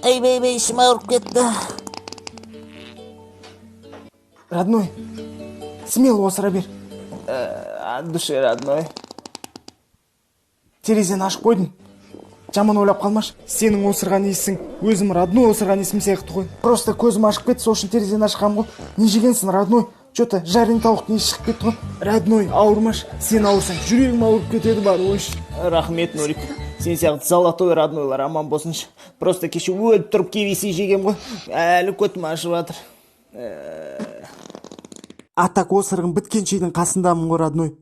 Эй, ішім ауырып кетті. Родной, смело осыра бер. От души, родной. Терезені ашып қойдың. Жаман ойлап қалмаш. Сенің осырған иісің өзім родной осырған исім сияқты ғой. Просто көзім ашып кетті, сол үшін терезені ашқам ғой. Не жегенсің, родной? Что-то жареный тауықтың иісі шығып кетті ғой. Родной, ауырмаш. Сен ауырсаң жүрегім ауырып кетеді бар, ойш. Рахмет, Нурик. Сен сияқты золотой роднойлар аман болсыншы. Просто кеше өліп тұрып кевесі жегем ғой. Әлі көтім ашып жатыр. Атак осырғын біткен шейдің қасындамын ғой, родной.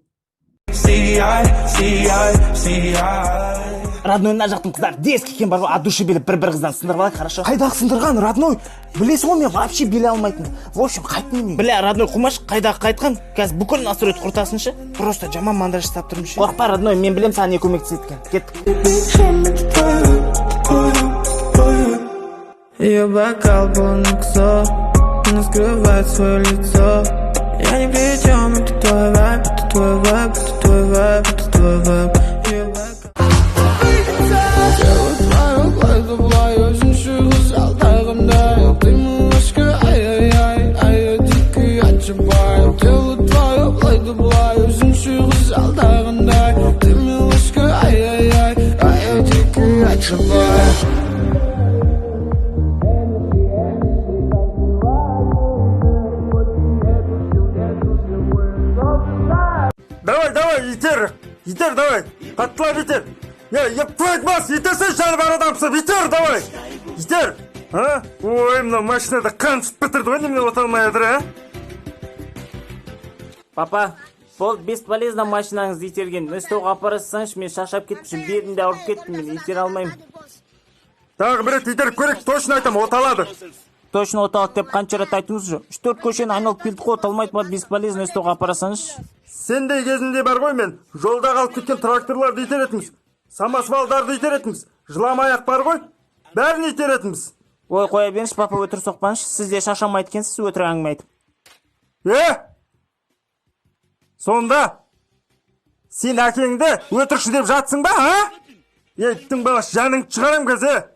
Родной, мына жақтың қыздар дескі екен бар ғой, от души билеп бір қыздан сындырып алайық, хорошо? Қайдағы сындырған, родной? Білесің ғой, мен вообще биле алмайтын. В общем, қайтын мен. Бля, родной, қумаш, қайдағы қайтқан? Қазір бүкіл настройды құртасыншы. Просто жаман мандаж ұстап тұрмын ше. Қорықпа, родной, мен білем саған не көмектеседі екен. Кеттік. Ее бокал полон уксов, она скрывает свое лицо. Я ни при чем, это твой вайб, это твой вайб, это твой вайб, это твой вайб. Ее бокал. Делаю твою глазу плаю, очень гусал, тайгамдай. Ты малышка, ай-яй-яй, а я дикий отчебаю. Делаю твою глазу плаю, очень гусал, тайгамдай. Ты малышка, ай-яй-яй, а я дикий отчебаю. Давай, етер, давай. Қаттылап етер. Твой бас, етерсен шаны бар адамсың, етер, давай. Етер. Ой, мына машинада қан түсіп бітірді ғой, немене ота алмай жатыр, а? Папа, бол бесполезно машинаңызды итерген. Өстеуға апарасаңшы, мен шашап кетпішім, белімде ауырып кеттім, мен итер алмаймын. Тағы бір рет итеріп көрек, точно айтам, оталады. Точно оталды деп қанша рет айтыңыз же? 3-4 көшені айналып келдік қой, оталмайды бар, бесполезно өстеуға апарасаңшы. Сендей кезінде бар ғой мен, жолда қалып кеткен тракторларды итеретіңіз, самосвалдарды итеретіңіз, жыламаяқ бар ғой, бәрін итеретіңіз. Ой, қоя беріңіз, папа, өтір соқпаңыз, сіз де шашамайды екенсіз, өтір әңгіме айтып. Сонда сен әкеңді өтірікші деп жатсың ба, а? Еттің баласы, жаның шығарам көзе.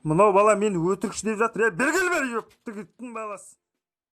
Мынау бала мені өтірікші деп жатыр, бергел бер, еттің баласы.